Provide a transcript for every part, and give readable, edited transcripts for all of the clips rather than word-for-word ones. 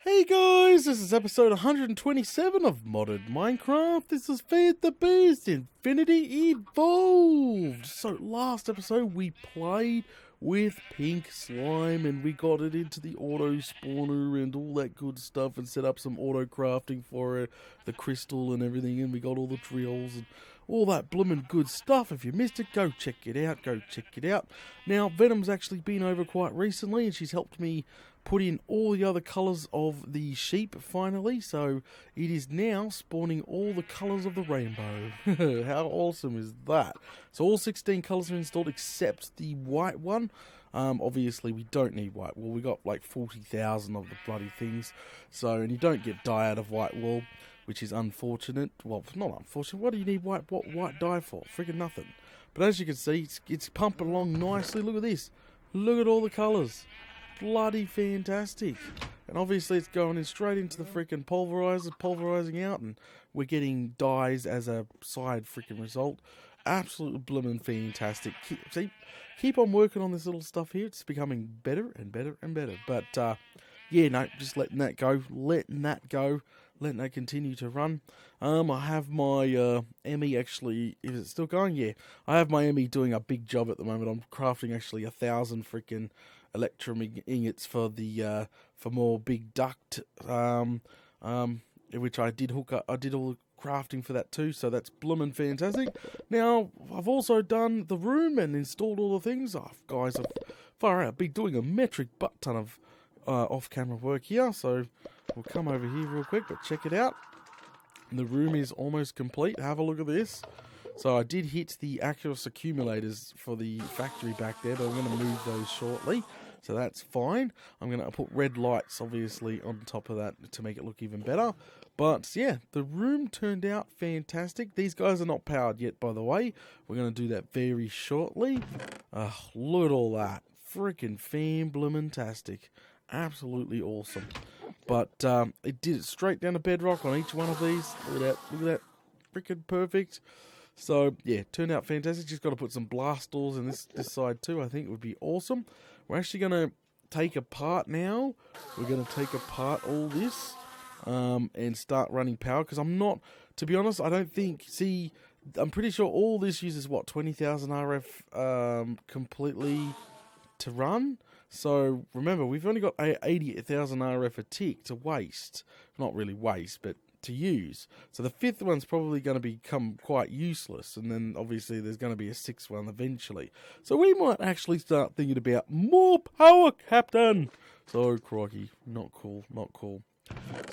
Hey guys, this is episode 127 of Modded Minecraft. This is FTB's Infinity Evolved. So last episode we played with pink slime and we got it into the auto spawner and all that good stuff and set up some auto crafting for it, the crystal and everything, and we got all the drills and all that bloomin' good stuff. If you missed it, go check it out, Now, Venom's actually been over quite recently and she's helped me put in all the other colours of the sheep finally, so it is now spawning all the colours of the rainbow. How awesome is that? So all 16 colours are installed except the white one. Obviously we don't need white wool. We got like 40,000 of the bloody things, so, and you don't get dye out of white wool, which is unfortunate. Well, not unfortunate. What do you need white dye for? Friggin' nothing. But as you can see, it's pumping along nicely. Look at this. Look at all the colours. Bloody fantastic. And obviously it's going in straight into the freaking pulverizer, pulverizing out, and we're getting dyes as a side freaking result. Absolutely blooming fantastic. Keep on working on this little stuff here. It's becoming better and better and better. But yeah, no, just letting that go, letting that continue to run. I have my ME actually, is it still going? Yeah, I have my ME doing a big job at the moment. I'm crafting actually 1,000 freaking electrum ingots for the for more big duct, which I did hook up. I did all the crafting for that too, so that's bloomin' fantastic. Now I've also done the room and installed all the things. Oh, guys, I've far out been doing a metric butt ton of off-camera work here, so we'll come over here real quick, but check it out. The room is almost complete. Have a look at this. So I did hit the Accuracy accumulators for the factory back there, but I'm going to move those shortly, so that's fine. I'm going to put red lights, obviously, on top of that to make it look even better. But yeah, the room turned out fantastic. These guys are not powered yet, by the way. We're going to do that very shortly. Look at all that. Freaking fan-bloomin-tastic. Absolutely awesome. But it did it straight down to bedrock on each one of these. Look at that. Freaking perfect. So yeah, turned out fantastic. Just got to put some blast doors in this side too. I think it would be awesome. We're actually going to take apart now. We're going to take apart all this and start running power, because I'm not, to be honest, I don't think, see, I'm pretty sure all this uses what, 20,000 RF completely to run. So remember, we've only got 80,000 RF a tick to waste. Not really waste, but to use. So the fifth one's probably going to become quite useless, and then obviously there's going to be a sixth one eventually. So we might actually start thinking about more power, Captain. So crikey, not cool.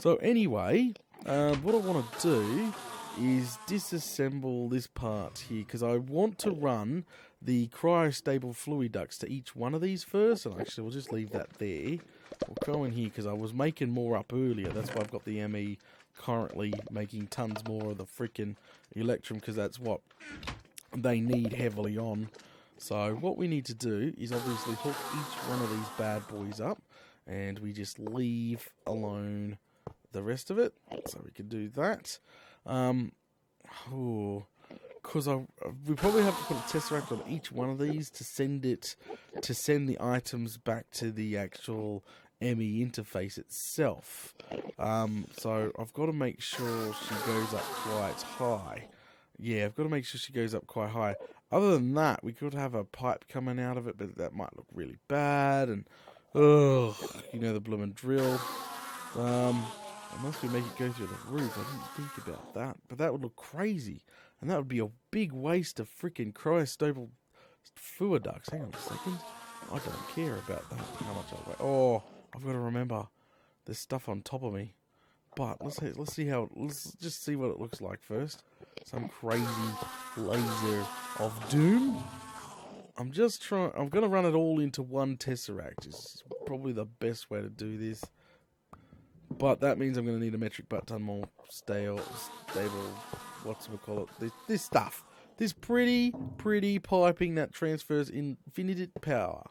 So anyway, what I want to do is disassemble this part here, because I want to run the cryostable fluid ducts to each one of these first, and actually we'll just leave that there. We'll go in here because I was making more up earlier. That's why I've got the ME currently making tons more of the freaking electrum, because that's what they need heavily on. So what we need to do is obviously hook each one of these bad boys up, and we just leave alone the rest of it. So we can do that. Because we probably have to put a tesseract on each one of these to send the items back to the actual ME interface itself. So I've got to make sure she goes up quite high. Yeah, I've got to make sure she goes up quite high. Other than that, we could have a pipe coming out of it, but that might look really bad. And you know the bloomin' drill. Unless we make it go through the roof. I didn't think about that, but that would look crazy, and that would be a big waste of freaking cryostable fluid ducts. Hang on a second. I don't care about that. How much I weigh? Oh, I've got to remember there's stuff on top of me. But let's just see what it looks like first. Some crazy laser of doom. I'm going to run it all into one tesseract. It's probably the best way to do this. But that means I'm going to need a metric butt ton more stable, whatchamacallit, this stuff. This pretty piping that transfers infinite power.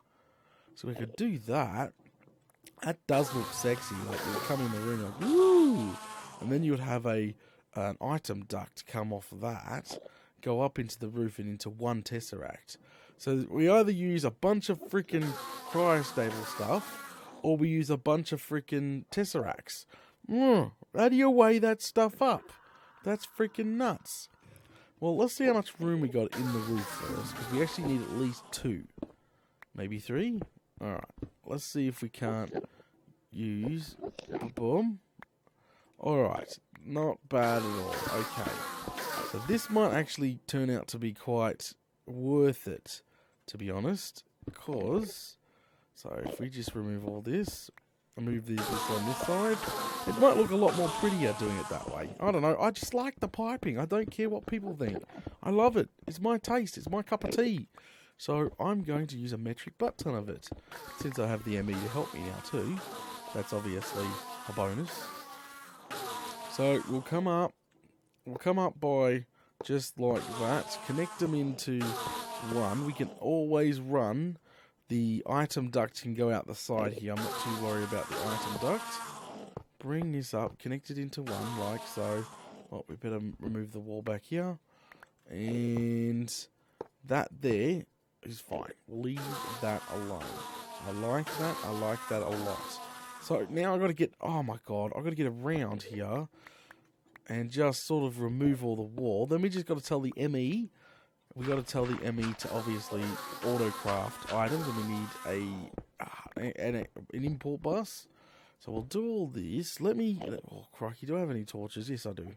So we could do that. That does look sexy. Like you would come in the room like, woo! And then you would have an item duct come off that, go up into the roof and into one tesseract. So we either use a bunch of freaking cryostable stuff, or we use a bunch of freaking tesseracts. How do you weigh that stuff up? That's freaking nuts. Well, let's see how much room we got in the roof first, because we actually need at least 2. Maybe 3? Alright, let's see if we can't use... Boom. Alright, not bad at all. Okay. So this might actually turn out to be quite worth it, to be honest, because... So if we just remove all this, and move this on this side, it might look a lot more prettier doing it that way. I don't know, I just like the piping. I don't care what people think. I love it. It's my taste. It's my cup of tea. So I'm going to use a metric butt ton of it. Since I have the ME to help me now too, that's obviously a bonus. So we'll come up by just like that, connect them into one. We can always run the item duct can go out the side here. I'm not too worried about the item duct. Bring this up, connect it into one, like so. Well, we better remove the wall back here. And that there is fine. Leave that alone. I like that. I like that a lot. So now I've got to get, oh my god, I've got to get around here and just sort of remove all the wall. Then we just got to tell the ME. We got to tell the ME to obviously auto-craft items, and we need an import bus. So we'll do all this. Let me... Oh, crikey, do I have any torches? Yes, I do.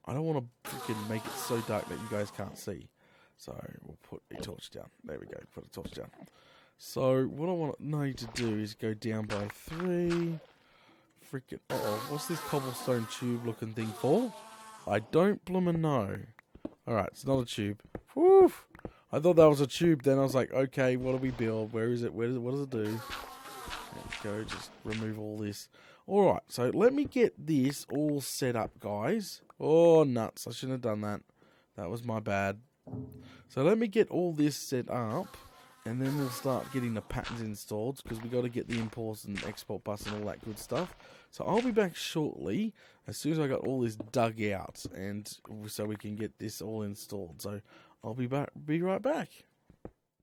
I don't want to freaking make it so dark that you guys can't see. So we'll put a torch down. There we go, put a torch down. So what I want to need to do is go down by 3. Freaking... Uh-oh, what's this cobblestone tube looking thing for? I don't bloomin' know. Alright, it's not a tube. Whew! I thought that was a tube then. I was like, okay, what do we build? Where is it? What does it do? There we go, just remove all this. Alright, so let me get this all set up, guys. Oh, nuts. I shouldn't have done that. That was my bad. So let me get all this set up, and then we'll start getting the patterns installed, because we got to get the import and export bus and all that good stuff. So I'll be back shortly, as soon as I got all this dug out, and so we can get this all installed. So I'll be right back.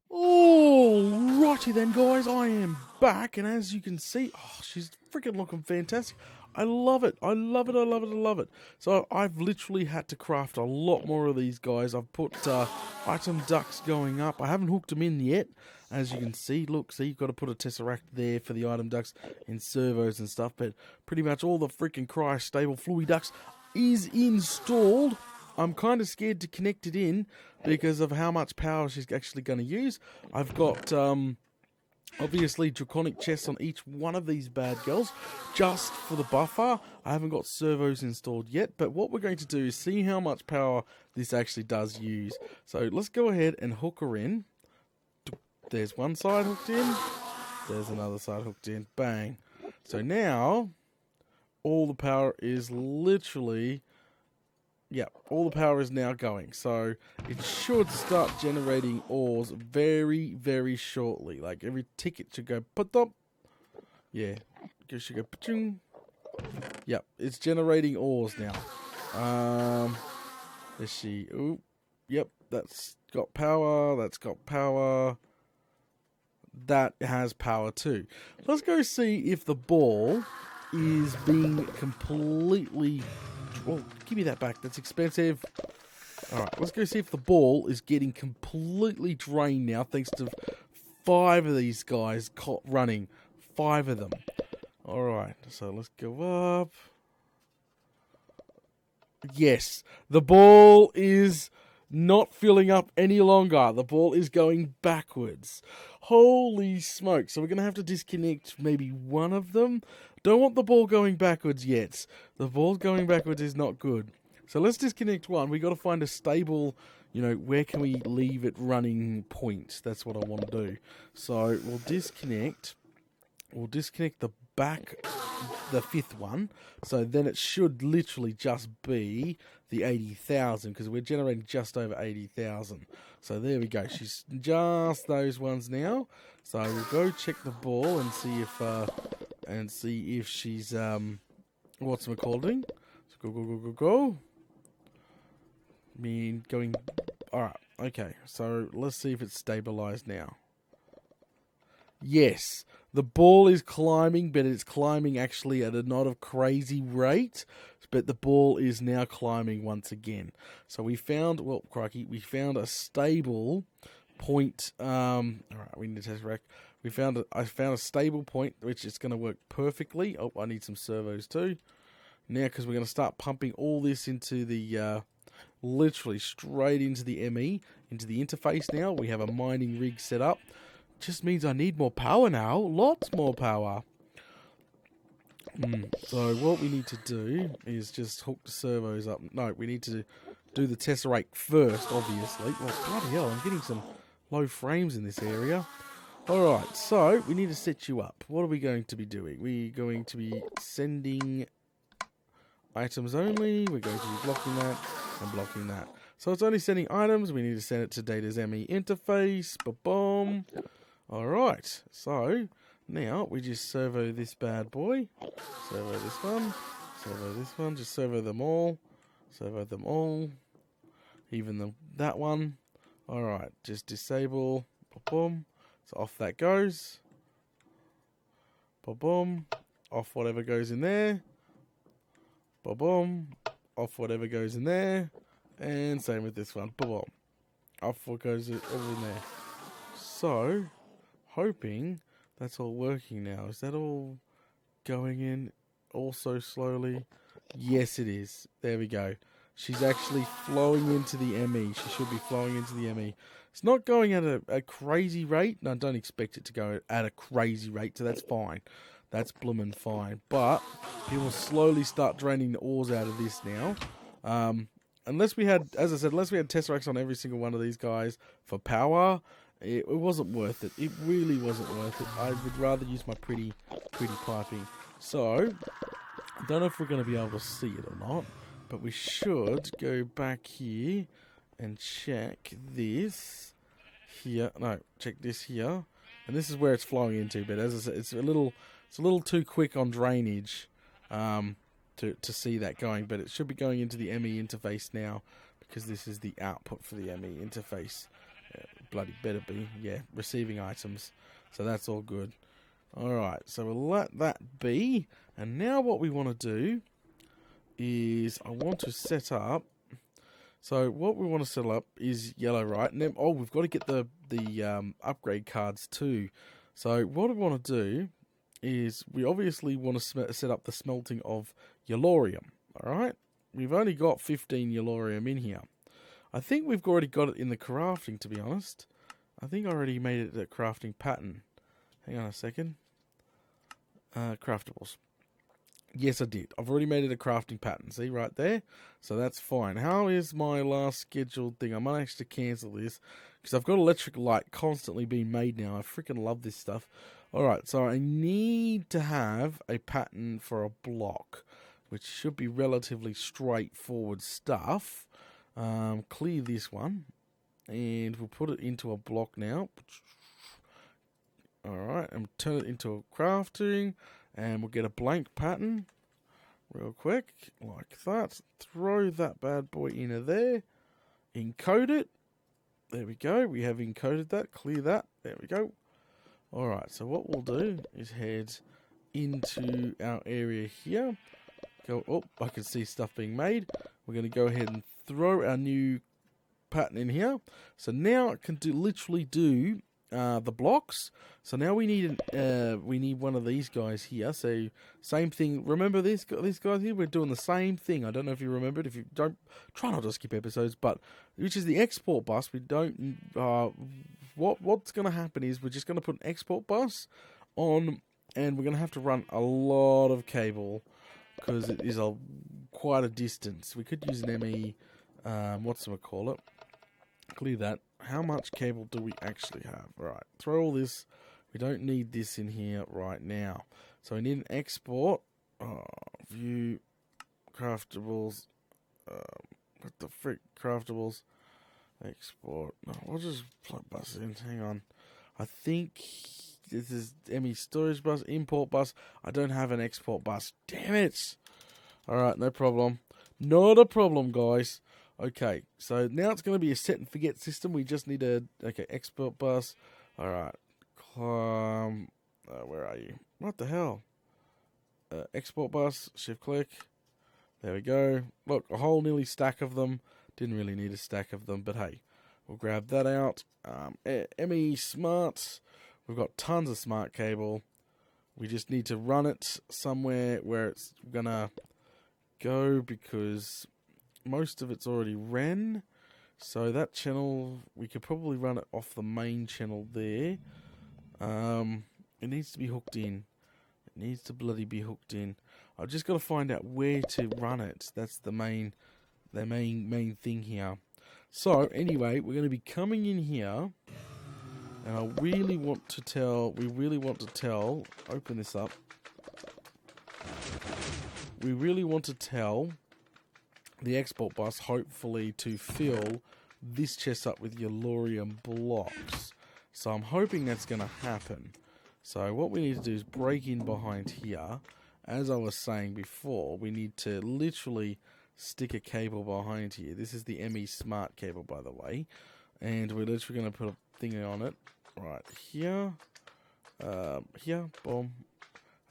Alrighty then, guys, I am back, and as you can see, oh, she's freaking looking fantastic. I love it. I love it. I love it. I love it. So I've literally had to craft a lot more of these guys. I've put item ducts going up. I haven't hooked them in yet. As you can see, look, see, you've got to put a tesseract there for the item ducts and servos and stuff. But pretty much all the freaking cryostable fluid ducts is installed. I'm kind of scared to connect it in because of how much power she's actually going to use. I've got... obviously, draconic chests on each one of these bad girls, just for the buffer. I haven't got servos installed yet, but what we're going to do is see how much power this actually does use. So let's go ahead and hook her in. There's one side hooked in. There's another side hooked in. Bang. So now, all the power is literally... Yeah, all the power is now going, so it should start generating ores very, very shortly. Like, every ticket should go put-up. Yeah, it should go pa-chung. Yep, it's generating ores now. Let's see. Ooh, yep, that's got power, that's got power. That has power too. Let's go see if the ball is being completely... Well, give me that back. That's expensive. Alright, let's go see if the ball is getting completely drained now, thanks to 5 of these guys running. 5 of them. Alright, so let's go up. Yes, the ball is not filling up any longer. The ball is going backwards. Holy smoke. So we're going to have to disconnect maybe one of them. Don't want the ball going backwards yet. The ball going backwards is not good. So let's disconnect one. We got to find a stable, where can we leave it running point. That's what I want to do. So we'll disconnect. We'll disconnect the back, the 5th one. So then it should literally just be the 80,000 because we're generating just over 80,000. So there we go. She's just those ones now. So we'll go check the ball and see if she's what's it called doing. So go. Going. All right. Okay. So let's see if it's stabilized now. Yes, the ball is climbing, but it's climbing actually at a not a crazy rate. But the ball is now climbing once again. So we found, well, crikey, we found a stable point. All right, we need to test rack. I found a stable point which is going to work perfectly. Oh, I need some servos too. Now, because we're going to start pumping all this into the, literally straight into the ME, into the interface now. We have a mining rig set up. Just means I need more power now. Lots more power. So what we need to do is just hook the servos up. No, we need to do the tesseract first, obviously. Well, bloody hell, I'm getting some low frames in this area. Alright, so we need to set you up. What are we going to be doing? We're going to be sending items only. We're going to be blocking that and blocking that. So it's only sending items. We need to send it to Data's ME interface. Ba-boom. Alright, so now we just servo this bad boy. Servo this one. Servo this one. Just servo them all. Servo them all. Even that one. Alright, just disable. Ba-boom. So off that goes. Ba-boom. Off whatever goes in there. Ba-boom. Off whatever goes in there. And same with this one. Ba-boom. Off what goes over in there. So, hoping that's all working now. Is that all going in also slowly? Yes, it is. There we go. She's actually flowing into the ME. She should be flowing into the ME. It's not going at a crazy rate. No, I don't expect it to go at a crazy rate, so that's fine. That's bloomin' fine. But he will slowly start draining the ores out of this now. Unless we had, as I said, unless we had tesseracts on every single one of these guys for power, it wasn't worth it. It really wasn't worth it. I would rather use my pretty piping. So, I don't know if we're going to be able to see it or not, but we should go back here and check this here. No, check this here. And this is where it's flowing into, but as I said, it's a little too quick on drainage to see that going, but it should be going into the ME interface now because this is the output for the ME interface. Bloody better be. Yeah, receiving items. So that's all good. Alright, so we'll let that be. And now what we want to do is I want to set up. So what we want to set up is yellow, right? And then, we've got to get the upgrade cards too. So what we want to do is we obviously want to set up the smelting of yellorium. Alright? We've only got 15 yellorium in here. I think we've already got it in the crafting, to be honest. I think I already made it a crafting pattern. Hang on a second. Craftables. Yes, I did. I've already made it a crafting pattern. See, right there? So that's fine. How is my last scheduled thing? I might actually cancel this because I've got electric light constantly being made now. I freaking love this stuff. Alright, so I need to have a pattern for a block, which should be relatively straightforward stuff. Clear this one, and we'll put it into a block now. Alright, and turn it into a crafting, and we'll get a blank pattern real quick, like that. Throw that bad boy into there, encode it. There we go, we have encoded that, clear that, there we go. Alright, so what we'll do is head into our area here. Go, I can see stuff being made. We're going to go ahead and throw our new pattern in here. So now it can literally do the blocks. So now we need one of these guys here. So same thing. Remember these guys here? We're doing the same thing. I don't know if you remember it. If you don't, try not to skip episodes. But which is the export bus. We don't. What's going to happen is we're just going to put an export bus on, and we're going to have to run a lot of cable because it is quite a distance. We could use an ME. Whatchamacallit? Clear that. How much cable do we actually have? Right, throw all this. We don't need this in here right now. So we need an export. View craftables. What the frick? Craftables. Export. No, we'll just plug bus in. Hang on. I think this is ME storage bus, import bus. I don't have an export bus. Damn it. Alright, no problem. Not a problem, guys. Okay, so now it's going to be a set and forget system. We just need export bus. Alright, Where are you? What the hell? Export bus, shift click. There we go. Look, a whole nearly stack of them. Didn't really need a stack of them, but hey, we'll grab that out. ME Smart. We've got tons of smart cable. We just need to run it somewhere where it's gonna go because most of it's already ran. So that channel, we could probably run it off the main channel there. It needs to be hooked in. It needs to bloody be hooked in. I've just got to find out where to run it. That's the main thing here. So anyway, we're going to be coming in here, and I really want to tell. Open this up. We really want to tell the export bus, hopefully, to fill this chest up with Yellorium blocks. So I'm hoping that's going to happen. So what we need to do is break in behind here. As I was saying before, we need to literally stick a cable behind here. This is the ME Smart cable, by the way. And we're literally going to put a thing on it. Right here. Here. Boom.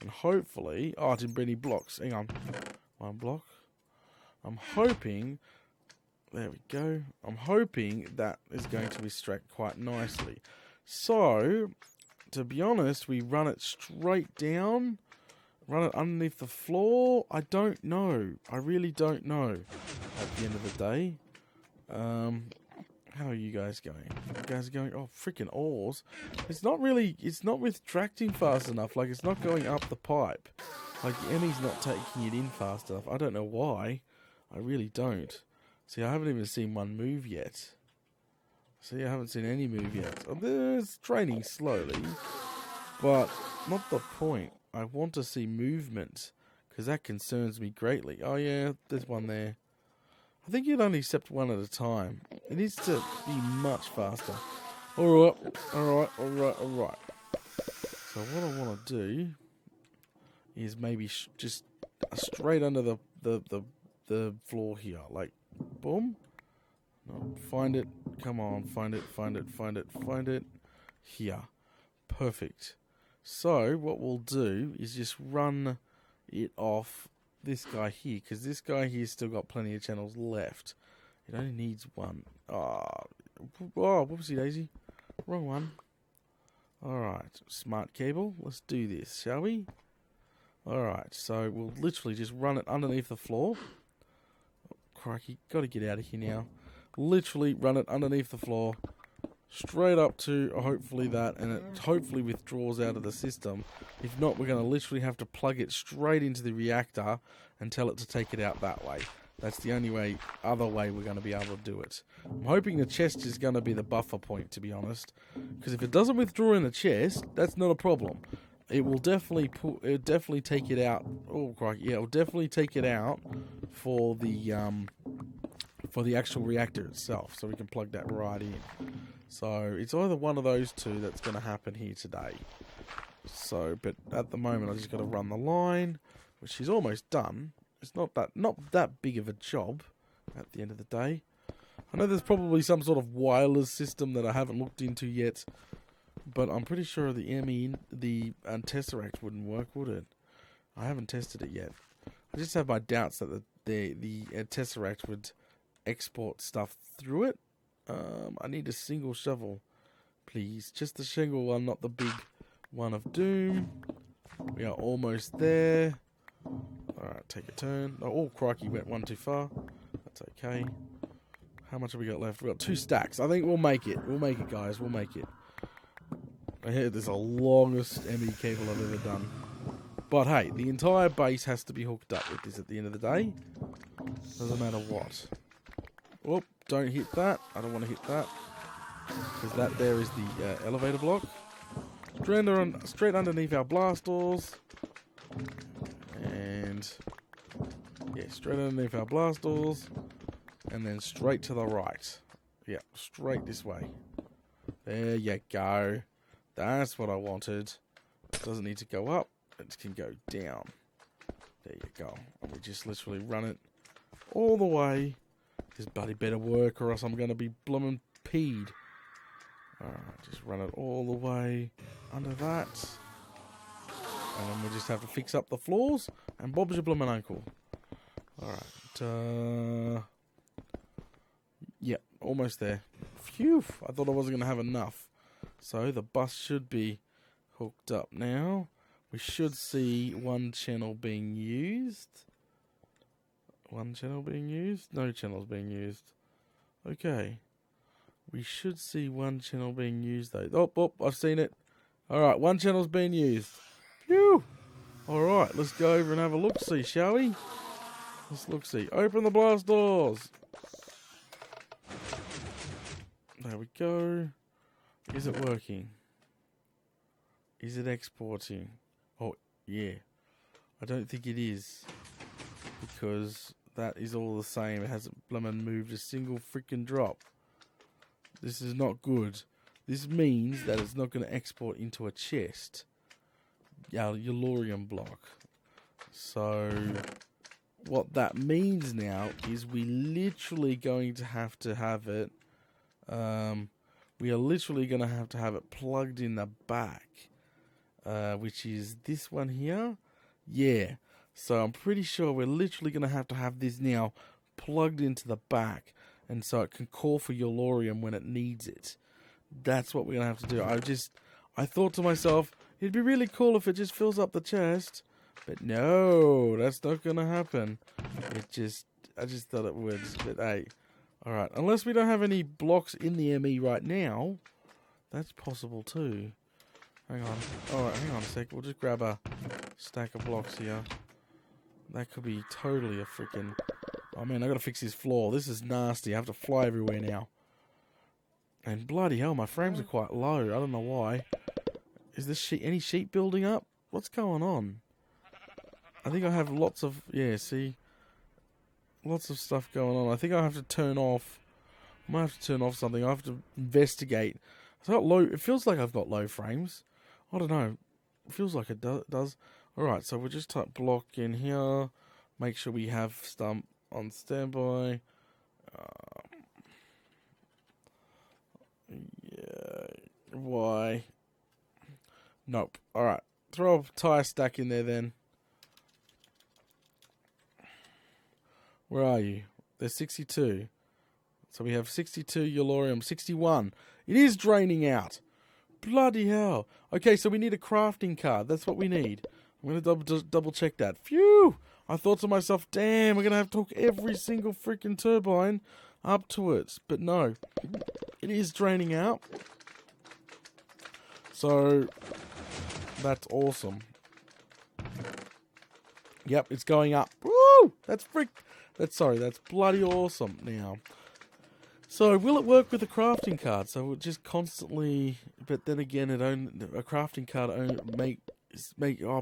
And hopefully... Oh, I didn't bring any blocks. Hang on. One block. I'm hoping... There we go. I'm hoping that is going to extract quite nicely. So... To be honest, we run it straight down, run it underneath the floor. I don't know. I really don't know at the end of the day. How are you guys going? You guys are going, oh, freaking ores. It's not retracting fast enough. Like, it's not going up the pipe. Like, the Emmy's not taking it in fast enough. I don't know why. I really don't. See, I haven't even seen one move yet. See, I haven't seen any move yet. It's training slowly, but not the point. I want to see movement, because that concerns me greatly. Oh yeah, there's one there. I think you'd only accept one at a time. It needs to be much faster. Alright. So what I want to do is maybe just straight under the floor here. Like, boom. No, find it. Come on, find it. Here. Perfect. So, what we'll do is just run it off this guy here, because this guy here's still got plenty of channels left. It only needs one. Oh, whoopsie daisy. Wrong one. Alright, smart cable. Let's do this, shall we? Alright, so we'll literally just run it underneath the floor. Oh, crikey, gotta get out of here now. Literally run it underneath the floor, straight up to hopefully that, and it hopefully withdraws out of the system. If not, we're going to literally have to plug it straight into the reactor and tell it to take it out that way. That's the only other way we're going to be able to do it. I'm hoping the chest is going to be the buffer point, to be honest, because if it doesn't withdraw in the chest, that's not a problem. It will definitely take it out. Oh crikey, yeah, it'll definitely take it out for the actual reactor itself, so we can plug that right in. So it's either one of those two that's going to happen here today. So, but at the moment I just got to run the line, which is almost done. It's not that big of a job at the end of the day. I know there's probably some sort of wireless system that I haven't looked into yet, but I'm pretty sure the Tesseract wouldn't work, would it? I haven't tested it yet. I just have my doubts that the Tesseract would export stuff through it. I need a single shovel, please. Just the single one, not the big one of doom. We are almost there. Alright, take a turn. Oh, crikey, went one too far. That's okay. How much have we got left? We've got 2 stacks. I think we'll make it. We'll make it, guys. We'll make it. I hear this is the longest ME cable I've ever done. But hey, the entire base has to be hooked up with this at the end of the day. Doesn't matter what. Whoop, don't hit that. I don't want to hit that. Because that there is the elevator block. Straight underneath our blast doors. And yeah, straight underneath our blast doors. And then straight to the right. Yeah, straight this way. There you go. That's what I wanted. It doesn't need to go up. It can go down. There you go. And we just literally run it all the way. This buddy better work or else I'm going to be bloomin' peed. Alright, just run it all the way under that. And then we just have to fix up the floors. And Bob's your bloomin' uncle. Alright. Yep, almost there. Phew, I thought I wasn't going to have enough. So the bus should be hooked up now. We should see one channel being used. One channel being used? No channels being used. Okay. We should see one channel being used though. Oh, I've seen it. Alright, one channel's being used. Phew! Alright, let's go over and have a look-see, shall we? Let's look-see. Open the blast doors! There we go. Is it working? Is it exporting? Oh, yeah. I don't think it is. Because that is all the same. It hasn't blummin' moved a single freaking drop. This is not good. This means that it's not going to export into a chest. Our Yellorium block. So, what that means now is we literally going to have it. We are literally going to have it plugged in the back. Which is this one here. Yeah. So I'm pretty sure we're literally going to have this now plugged into the back. And so it can call for Yellorium when it needs it. That's what we're going to have to do. I thought to myself, it'd be really cool if it just fills up the chest. But no, that's not going to happen. I just thought it would. But hey, alright. Unless we don't have any blocks in the ME right now. That's possible too. Hang on. Alright, hang on a sec. We'll just grab a stack of blocks here. That could be totally a freaking... Oh man, I gotta fix this floor. This is nasty. I have to fly everywhere now. And bloody hell, my frames are quite low. I don't know why. Is this any sheep building up? What's going on? I think I have lots of... Yeah, see? Lots of stuff going on. I think I have to turn off... I might have to turn off something. I have to investigate. It's got low... It feels like I've got low frames. I don't know. It feels like it does. Alright, so we'll just type block in here. Make sure we have stump on standby. Yeah. Why? Nope. Alright. Throw a tire stack in there then. Where are you? There's 62. So we have 62 Yellorium. 61. It is draining out. Bloody hell. Okay, so we need a crafting card. That's what we need. I'm going to double check that. Phew! I thought to myself, damn, we're going to have to hook every single freaking turbine up to it. But no. It is draining out. So, that's awesome. Yep, it's going up. Woo! That's bloody awesome now. So, will it work with a crafting card? So, we'll just constantly... But then again, a crafting card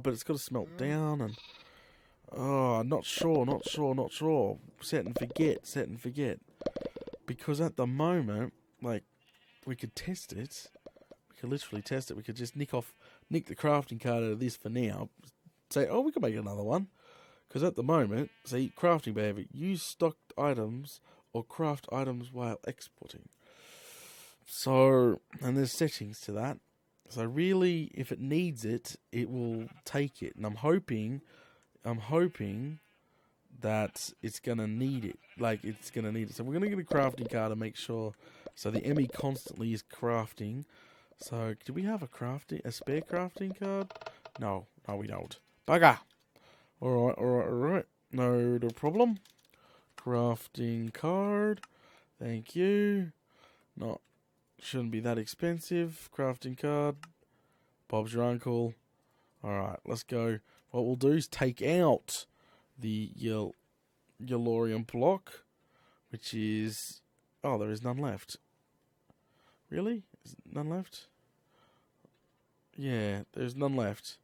but it's got to smelt down and... Oh, not sure. Set and forget. Because at the moment, like, we could test it. We could literally test it. We could just nick the crafting card out of this for now. Say, oh, we can make another one. Because at the moment, see, crafting behavior, use stocked items or craft items while exporting. So, and there's settings to that. So really, if it needs it, it will take it. And I'm hoping that it's going to need it. Like, it's going to need it. So we're going to get a crafting card to make sure. So the ME constantly is crafting. So, do we have a spare crafting card? No, we don't. Bugger! Alright. No problem. Crafting card. Thank you. Shouldn't be that expensive. Crafting card. Bob's your uncle. Alright, let's go. What we'll do is take out the Yellorium block, which is... Oh, there is none left. Really? Is none left? Yeah, there's none left.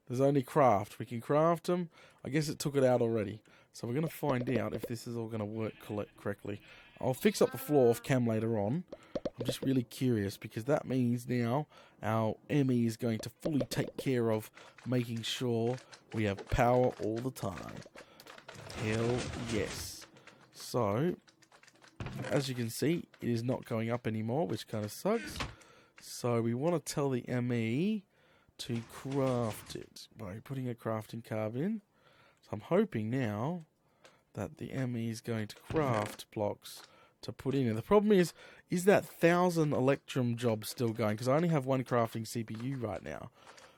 There's only craft. We can craft them. I guess it took it out already. So we're going to find out if this is all going to work correctly. I'll fix up the floor off cam later on. I'm just really curious because that means now our ME is going to fully take care of making sure we have power all the time. Hell yes. So, as you can see, it is not going up anymore, which kind of sucks. So we want to tell the ME to craft it by putting a crafting carve in. So I'm hoping now that the ME is going to craft blocks to put in. And the problem is that 1,000 Electrum job still going? Because I only have one crafting CPU right now.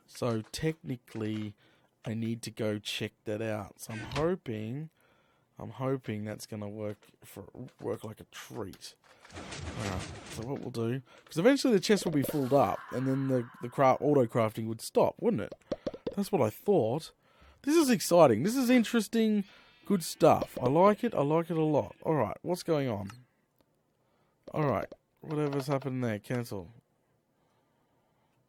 So technically, I need to go check that out. So I'm hoping that's going to work like a treat. Alright, so what we'll do, because eventually the chest will be filled up, and then the auto crafting would stop, wouldn't it? That's what I thought. This is exciting. This is interesting, good stuff. I like it a lot. Alright, what's going on? Alright, whatever's happened there, cancel.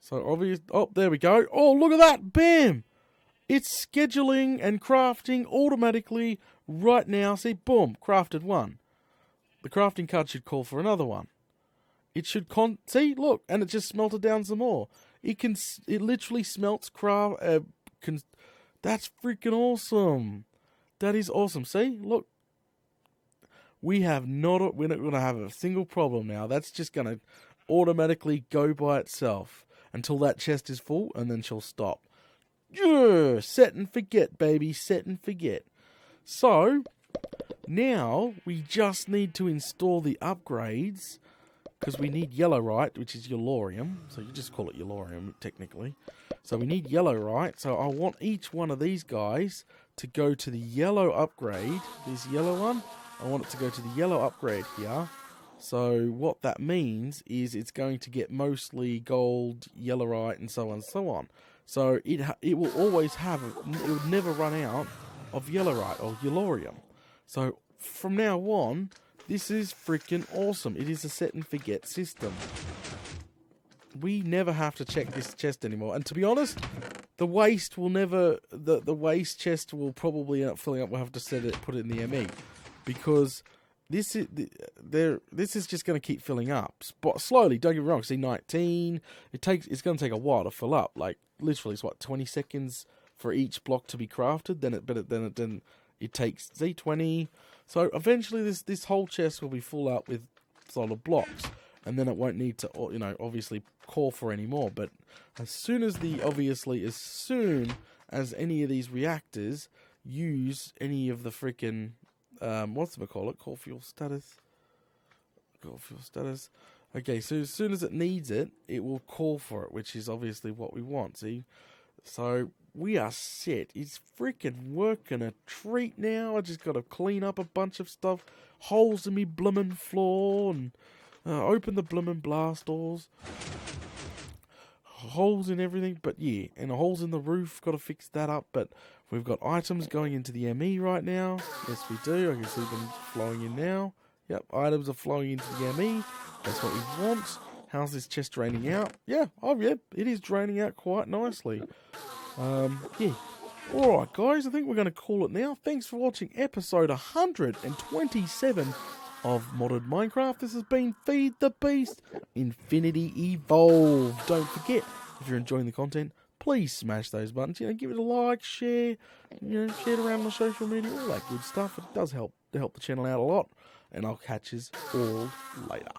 So obvious, oh, there we go. Oh, look at that, bam! It's scheduling and crafting automatically right now. See, boom, crafted one. The crafting card should call for another one. It should see, look, and it just smelted down some more. It literally smelts that's freaking awesome. That is awesome. See, look. We're not going to have a single problem now. That's just going to automatically go by itself until that chest is full, and then she'll stop. Yeah, set and forget, baby. Set and forget. So now we just need to install the upgrades, because we need yellowite, which is yellorium. So you just call it yellorium, technically. So we need yellowite. So I want each one of these guys to go to the yellow upgrade. This yellow one, I want it to go to the yellow upgrade here. So what that means is it's going to get mostly gold, yellowite, and so on and so on. So it will always have, it would never run out of yellowite or yellorium. So from now on, this is freaking awesome. It is a set and forget system. We never have to check this chest anymore. And to be honest, the waste will never, the waste chest will probably end up filling up. We'll have to put it in the ME, because this is just going to keep filling up, but slowly. Don't get me wrong. See, 19. It's going to take a while to fill up. Like literally, it's what, 20 seconds for each block to be crafted. Then it takes 20. So eventually, this whole chest will be full up with solid blocks, and then it won't need to, obviously call for any more. But as soon as any of these reactors use any of the freaking call fuel status. Okay, so as soon as it needs it, it will call for it, which is obviously what we want. See, so we are set. It's freaking working a treat now. I just got to clean up a bunch of stuff, holes in me bloomin' floor, and open the bloomin' blast doors. Holes in everything, but yeah, and holes in the roof, got to fix that up. But we've got items going into the ME right now. Yes, we do. I can see them flowing in now. Yep, items are flowing into the ME. That's what we want. How's this chest draining out? Yeah, it is draining out quite nicely. Yeah. Alright guys, I think we're going to call it now. Thanks for watching episode 127 of Modded Minecraft. This has been Feed the Beast, Infinity Evolved. Don't forget, if you're enjoying the content, please smash those buttons. Give it a like, share, share it around on social media, all that good stuff. It does help the channel out a lot. And I'll catch you all later.